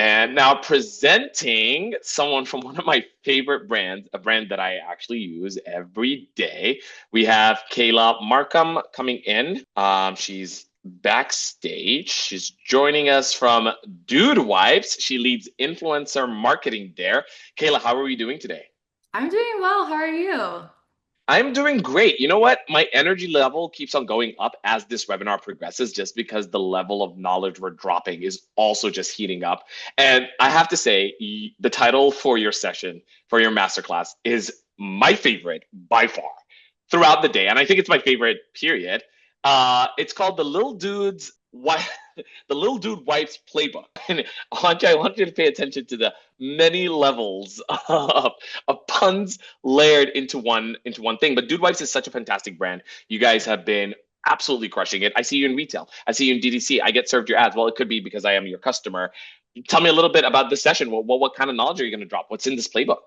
And now presenting someone from one of my favorite brands, a brand that I actually use every day. We have Kayla Marcum coming in. She's backstage. She's joining us from Dude Wipes. She leads influencer marketing there. Kayla, how are we doing today? I'm doing well. How are you? I'm doing great. You know what? My energy level keeps on going up as this webinar progresses, just because the level of knowledge we're dropping is also just heating up. And I have to say, the title for your session, for your masterclass, is my favorite by far throughout the day. And I think it's my favorite, period. It's called The Little Dude's Why the Lil'Dude Wipes Playbook. And I want you to pay attention to the many levels of puns layered into one thing. But Dude Wipes is such a fantastic brand. You guys have been absolutely crushing it. I see you in retail. I see you in DTC. I get served your ads. Well, it could be because I am your customer. Tell me a little bit about this session. What kind of knowledge are you going to drop? What's in this playbook?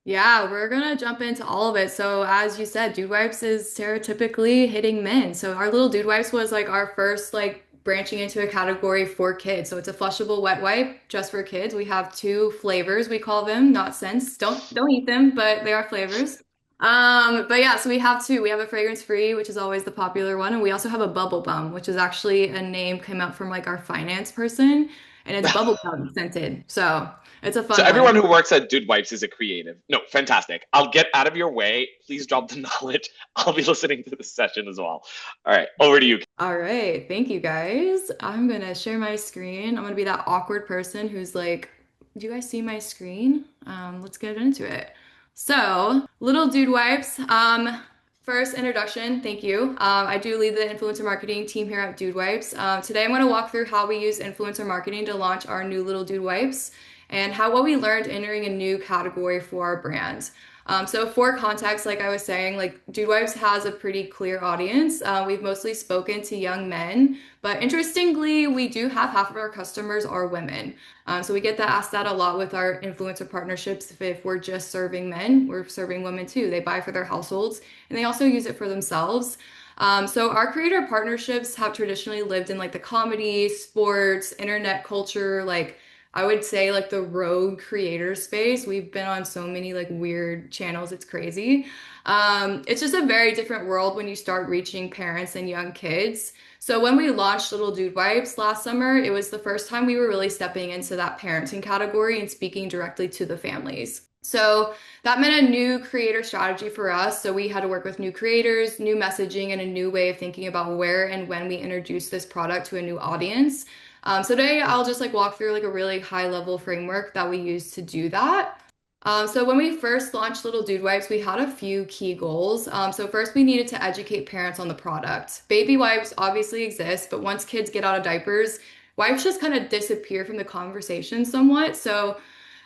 Yeah, we're gonna jump into all of it. So as you said, Dude Wipes is stereotypically hitting men. So our little Dude Wipes was like our first like branching into a category for kids. So it's a flushable wet wipe just for kids. We have two flavors, we call them, not scents. Don't eat them, but they are flavors. But yeah, so we have two. We have a fragrance free, which is always the popular one, and we also have a bubble bum, which is actually a name came out from like our finance person, and it's bubble gum scented. So it's a So fun one. everyone who works at Dude Wipes is a creative. No, fantastic. I'll get out of your way. Please drop the knowledge. I'll be listening to this session as well. All right, over to you. All right, thank you guys. I'm gonna share my screen. I'm gonna be that awkward person who's like, "Do you guys see my screen?" Let's get into it. So, little dude wipes. First introduction, thank you. I do lead the influencer marketing team here at Dude Wipes. Today, I'm gonna walk through how we use influencer marketing to launch our new little dude wipes and how what we learned entering a new category for our brand. So for context, like I was saying, like Dude Wipes has a pretty clear audience. We've mostly spoken to young men, but interestingly, we do have half of our customers are women. So we get that asked that a lot with our influencer partnerships. If we're just serving men, we're serving women too. They buy for their households and they also use it for themselves. So our creator partnerships have traditionally lived in like the comedy, sports, internet culture, like I would say like the rogue creator space. We've been on so many like weird channels, it's crazy. It's just a very different world when you start reaching parents and young kids. So when we launched Little Dude Wipes last summer, it was the first time we were really stepping into that parenting category and speaking directly to the families. So that meant a new creator strategy for us. So we had to work with new creators, new messaging, and a new way of thinking about where and when we introduce this product to a new audience. So today I'll just like walk through like a really high level framework that we use to do that. So when we first launched Little Dude Wipes, we had a few key goals. So first we needed to educate parents on the product. Baby wipes obviously exist, but once kids get out of diapers, wipes just kind of disappear from the conversation somewhat. So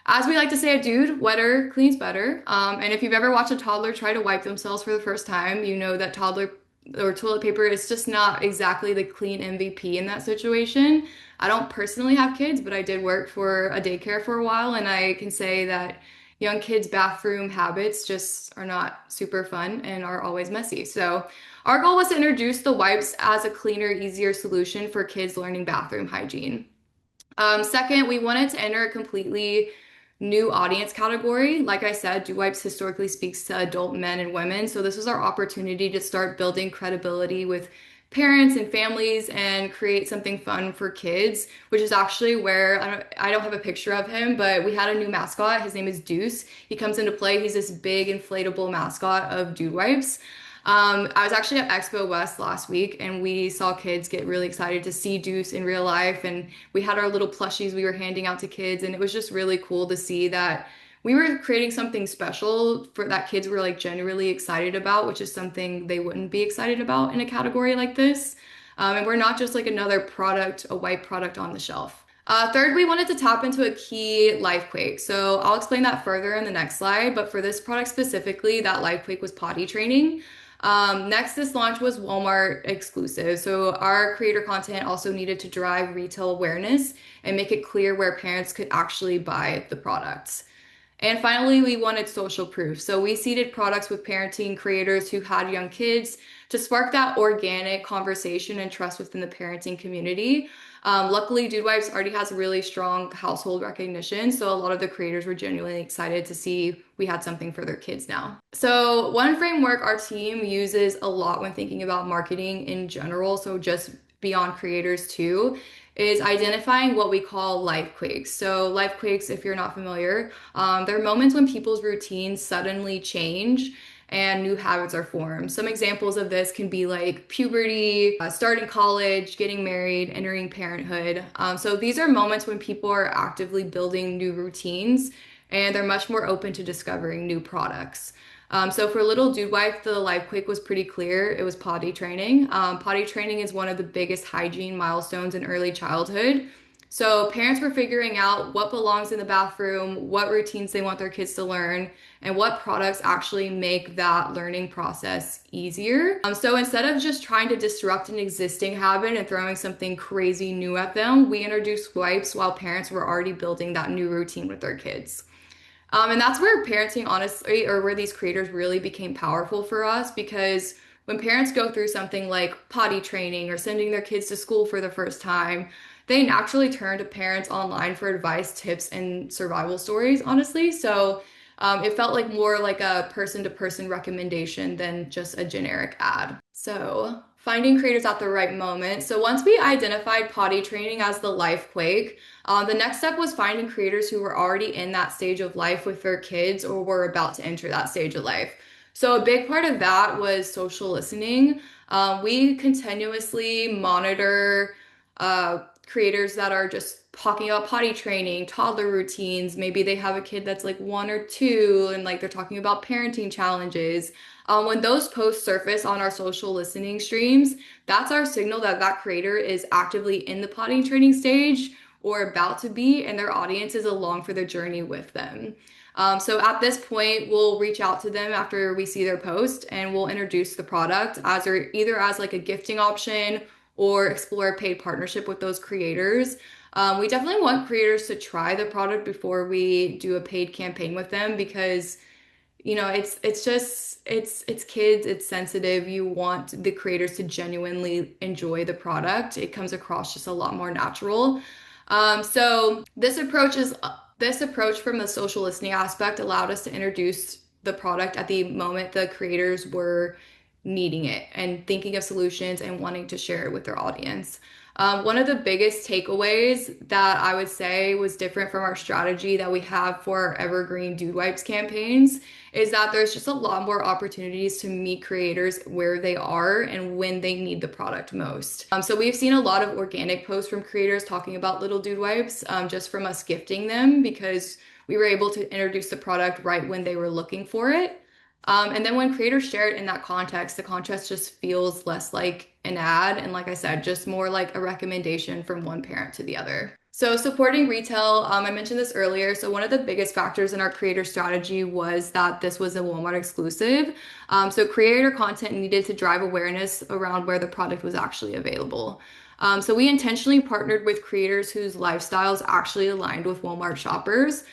as we like to say, a dude, wetter cleans better. And if you've ever watched a toddler try to wipe themselves for the first time, you know that toddler or toilet paper is just not exactly the clean MVP in that situation. I don't personally have kids, but I did work for a daycare for a while, and I can say that young kids' bathroom habits just are not super fun and are always messy. So, our goal was to introduce the wipes as a cleaner, easier solution for kids learning bathroom hygiene. Second, we wanted to enter a completely new audience category. Like I said, Do Wipes historically speaks to adult men and women. So this was our opportunity to start building credibility with parents and families and create something fun for kids, which is actually where I don't have a picture of him, but we had a new mascot. His name is Deuce. He comes into play. He's this big inflatable mascot of Dude Wipes. I was actually at Expo West last week and we saw kids get really excited to see Deuce in real life. And we had our little plushies we were handing out to kids. And it was just really cool to see that we were creating something special for that kids were like genuinely excited about, which is something they wouldn't be excited about in a category like this. And we're not just like another product, a white product on the shelf. Third, we wanted to tap into a key Life-quake. So I'll explain that further in the next slide. But for this product specifically, that Life-quake was potty training. Next, this launch was Walmart exclusive. So our creator content also needed to drive retail awareness and make it clear where parents could actually buy the products. And finally, we wanted social proof. So we seeded products with parenting creators who had young kids to spark that organic conversation and trust within the parenting community. Luckily, Dude Wipes already has really strong household recognition, so a lot of the creators were genuinely excited to see we had something for their kids now. So, one framework our team uses a lot when thinking about marketing in general, so just beyond creators too, is identifying what we call life-quakes. So, life-quakes, if you're not familiar, they're moments when people's routines suddenly change and new habits are formed. Some examples of this can be like puberty, starting college, getting married, entering parenthood. So these are moments when people are actively building new routines and they're much more open to discovering new products. So for little Dude Wife, the life quake was pretty clear. It was potty training. Potty training is one of the biggest hygiene milestones in early childhood. So parents were figuring out what belongs in the bathroom, what routines they want their kids to learn, and what products actually make that learning process easier. So instead of just trying to disrupt an existing habit and throwing something crazy new at them, we introduced wipes while parents were already building that new routine with their kids. And that's where parenting, honestly, or where these creators really became powerful for us because when parents go through something like potty training or sending their kids to school for the first time, they naturally turn to parents online for advice, tips, and survival stories, honestly. So it felt like more like a person to person recommendation than just a generic ad. So, finding creators at the right moment. So, once we identified potty training as the life quake, the next step was finding creators who were already in that stage of life with their kids or were about to enter that stage of life. So, a big part of that was social listening. We continuously monitor creators that are just talking about potty training, toddler routines. Maybe they have a kid that's like 1 or 2 and like they're talking about parenting challenges. When those posts surface on our social listening streams, that's our signal that that creator is actively in the potty training stage or about to be, and their audience is along for the journey with them. So at this point, we'll reach out to them after we see their post and we'll introduce the product as or either as like a gifting option or explore a paid partnership with those creators. We definitely want creators to try the product before we do a paid campaign with them because it's just it's kids, it's sensitive. You want the creators to genuinely enjoy the product. It comes across just a lot more natural. So this approach from the social listening aspect allowed us to introduce the product at the moment the creators were needing it and thinking of solutions and wanting to share it with their audience. One of the biggest takeaways that I would say was different from our strategy that we have for our evergreen Dude Wipes campaigns is that there's just a lot more opportunities to meet creators where they are and when they need the product most. So we've seen a lot of organic posts from creators talking about little Dude Wipes, just from us gifting them because we were able to introduce the product right when they were looking for it. And then when creators share it in that context, the context just feels less like an ad. And like I said, just more like a recommendation from one parent to the other. So supporting retail, I mentioned this earlier. So one of the biggest factors in our creator strategy was that this was a Walmart exclusive. So creator content needed to drive awareness around where the product was actually available. So we intentionally partnered with creators whose lifestyles actually aligned with Walmart shoppers.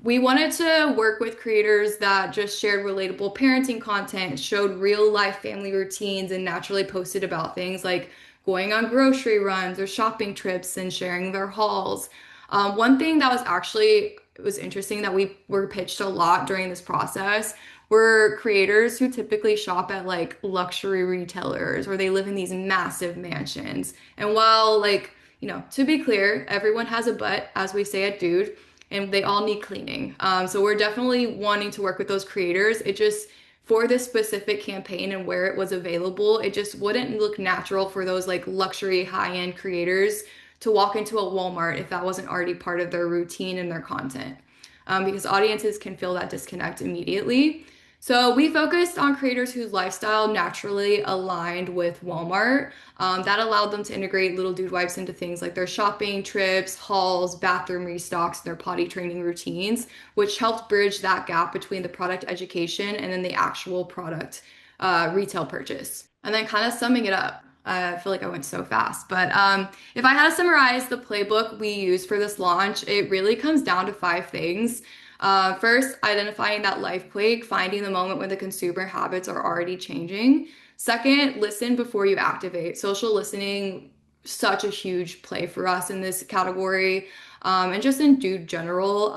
We wanted to work with creators that just shared relatable parenting content, showed real life family routines, and naturally posted about things like going on grocery runs or shopping trips and sharing their hauls. One thing that was actually it was interesting that we were pitched a lot during this process were creators who typically shop at like luxury retailers or they live in these massive mansions. And while like, to be clear, everyone has a butt, as we say at Dude, and they all need cleaning. So we're definitely wanting to work with those creators. It just for this specific campaign and where it was available, it just wouldn't look natural for those like luxury high-end creators to walk into a Walmart if that wasn't already part of their routine and their content. Because audiences can feel that disconnect immediately. So we focused on creators whose lifestyle naturally aligned with Walmart. That allowed them to integrate Little Dude Wipes into things like their shopping trips, hauls, bathroom restocks, and their potty training routines, which helped bridge that gap between the product education and then the actual product retail purchase. And then kind of summing it up. I feel like I went so fast, but if I had to summarize the playbook we used for this launch, it really comes down to 5 things. First, identifying that life quake, finding the moment when the consumer habits are already changing. Second, listen before you activate. Social listening such a huge play for us in this category. And just in dude general,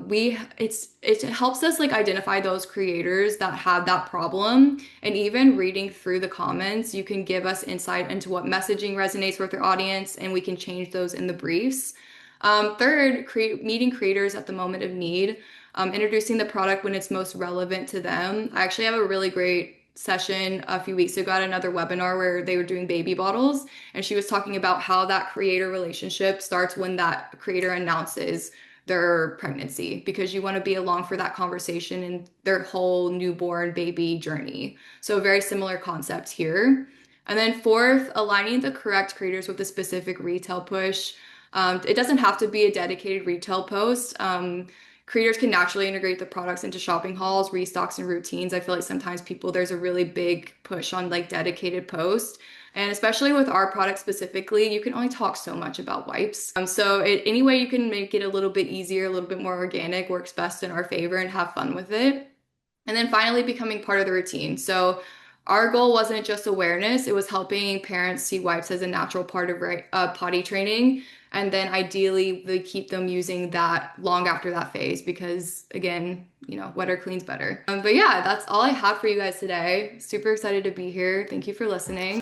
it helps us like identify those creators that have that problem. And even reading through the comments, you can give us insight into what messaging resonates with your audience, and we can change those in the briefs. Third, meeting creators at the moment of need, introducing the product when it's most relevant to them. I actually have a really great session a few weeks ago at another webinar where they were doing baby bottles, and she was talking about how that creator relationship starts when that creator announces their pregnancy, because you want to be along for that conversation and their whole newborn baby journey. So very similar concept here. And then fourth, aligning the correct creators with a specific retail push. It doesn't have to be a dedicated retail post. Creators can naturally integrate the products into shopping hauls, restocks, and routines. I feel like sometimes there's a really big push on like dedicated posts. And especially with our product specifically, you can only talk so much about wipes. Any way you can make it a little bit easier, a little bit more organic works best in our favor, and have fun with it. And then finally, becoming part of the routine. So our goal wasn't just awareness, it was helping parents see wipes as a natural part of potty training. And then ideally, they keep them using that long after that phase because, again, wetter cleans better. But yeah, that's all I have for you guys today. Super excited to be here. Thank you for listening.